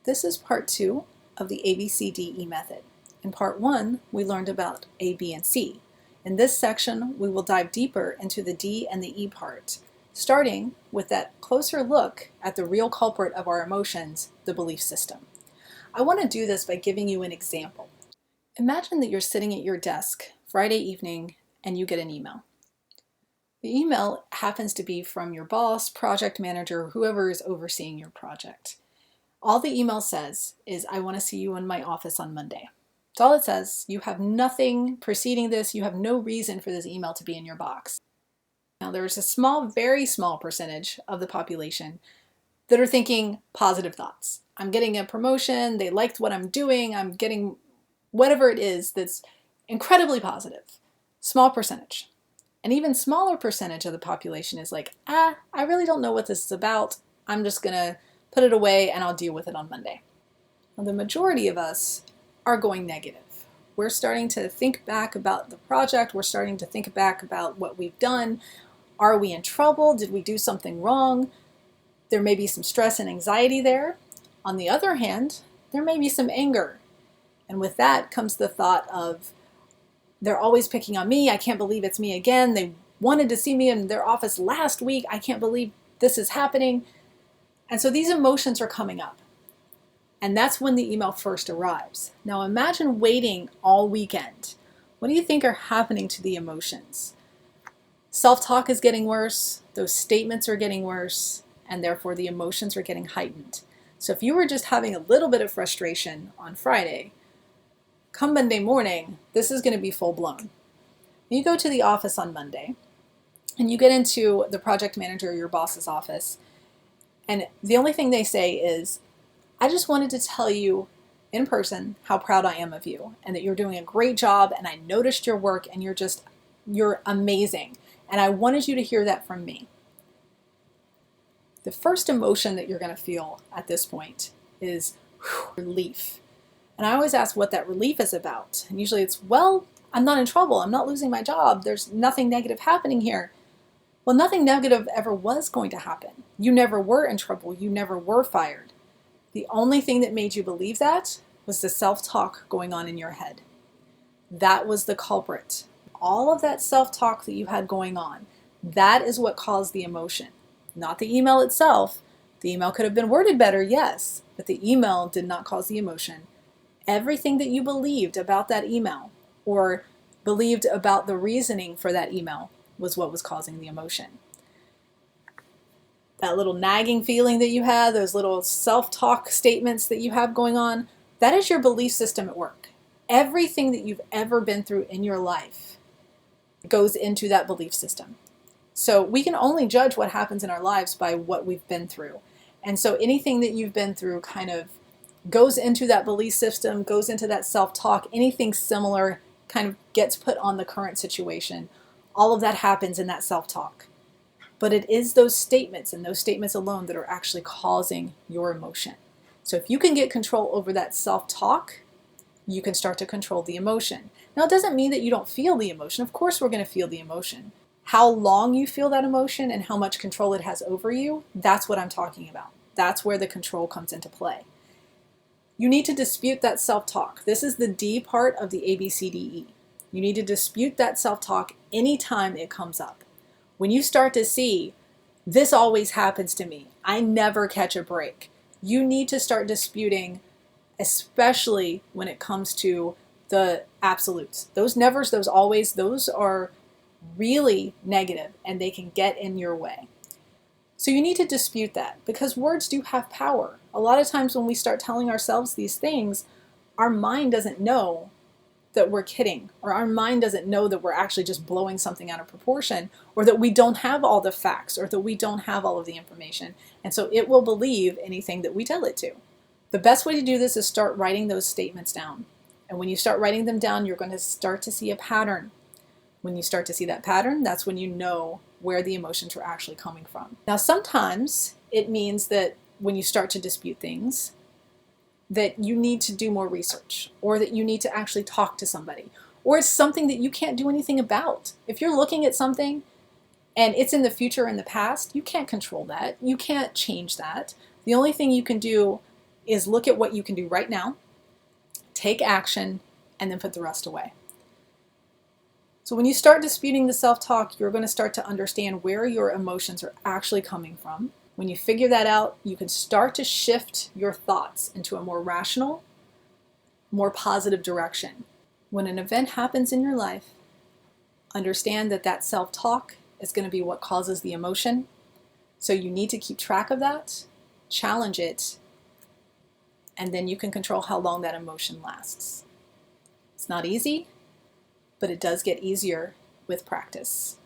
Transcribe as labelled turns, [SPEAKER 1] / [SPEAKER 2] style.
[SPEAKER 1] This is part 2 of the ABCDE method. In part 1, we learned about A, B, and C. In this section, we will dive deeper into the D and the E part, starting with that closer look at the real culprit of our emotions, the belief system. I want to do this by giving you an example. Imagine that you're sitting at your desk Friday evening and you get an email. The email happens to be from your boss, project manager, whoever is overseeing your project. All the email says is, I want to see you in my office on Monday. That's all it says. You have nothing preceding this. You have no reason for this email to be in your box. Now, there's a small, very small percentage of the population that are thinking positive thoughts. I'm getting a promotion. They liked what I'm doing. I'm getting whatever it is that's incredibly positive. Small percentage. An even smaller percentage of the population is like, I really don't know what this is about. I'm just going to put it away and I'll deal with it on Monday. Now, the majority of us are going negative. We're starting to think back about the project. We're starting to think back about what we've done. Are we in trouble? Did we do something wrong? There may be some stress and anxiety there. On the other hand, there may be some anger. And with that comes the thought of, they're always picking on me. I can't believe it's me again. They wanted to see me in their office last week. I can't believe this is happening. And so these emotions are coming up. And that's when the email first arrives. Now imagine waiting all weekend. What do you think are happening to the emotions? Self-talk is getting worse. Those statements are getting worse. And therefore the emotions are getting heightened. So if you were just having a little bit of frustration on Friday, come Monday morning, this is going to be full blown. You go to the office on Monday and you get into the project manager or your boss's office. And the only thing they say is, I just wanted to tell you in person how proud I am of you and that you're doing a great job and I noticed your work and you're amazing. And I wanted you to hear that from me. The first emotion that you're going to feel at this point is relief. And I always ask what that relief is about. And usually it's, well, I'm not in trouble. I'm not losing my job. There's nothing negative happening here. Well, nothing negative ever was going to happen. You never were in trouble. You never were fired. The only thing that made you believe that was the self-talk going on in your head. That was the culprit. All of that self-talk that you had going on, that is what caused the emotion. Not the email itself. The email could have been worded better, yes, but the email did not cause the emotion. Everything that you believed about that email or believed about the reasoning for that email was what was causing the emotion. That little nagging feeling that you had, those little self-talk statements that you have going on, that is your belief system at work. Everything that you've ever been through in your life goes into that belief system. So we can only judge what happens in our lives by what we've been through. And so anything that you've been through kind of goes into that belief system, goes into that self-talk. Anything similar kind of gets put on the current situation. All of that happens in that self-talk. But it is those statements and those statements alone that are actually causing your emotion. So if you can get control over that self-talk, you can start to control the emotion. Now, it doesn't mean that you don't feel the emotion. Of course, we're going to feel the emotion. How long you feel that emotion and how much control it has over you, that's what I'm talking about. That's where the control comes into play. You need to dispute that self-talk. This is the D part of the ABCDE. You need to dispute that self-talk anytime it comes up. When you start to see, this always happens to me, I never catch a break, you need to start disputing, especially when it comes to the absolutes. Those nevers, those always, those are really negative and they can get in your way. So you need to dispute that because words do have power. A lot of times when we start telling ourselves these things, our mind doesn't know that we're kidding, or our mind doesn't know that we're actually just blowing something out of proportion, or that we don't have all the facts, or that we don't have all of the information. And so it will believe anything that we tell it to. The best way to do this is start writing those statements down. And when you start writing them down, you're going to start to see a pattern. When you start to see that pattern, that's when you know where the emotions are actually coming from. Now, sometimes it means that when you start to dispute things, that you need to do more research, or that you need to actually talk to somebody, or it's something that you can't do anything about. If you're looking at something and it's in the future or in the past, you can't control that. You can't change that. The only thing you can do is look at what you can do right now, take action, and then put the rest away. So when you start disputing the self-talk, you're going to start to understand where your emotions are actually coming from. When you figure that out, you can start to shift your thoughts into a more rational, more positive direction. When an event happens in your life, understand that that self-talk is going to be what causes the emotion. So you need to keep track of that, challenge it, and then you can control how long that emotion lasts. It's not easy, but it does get easier with practice.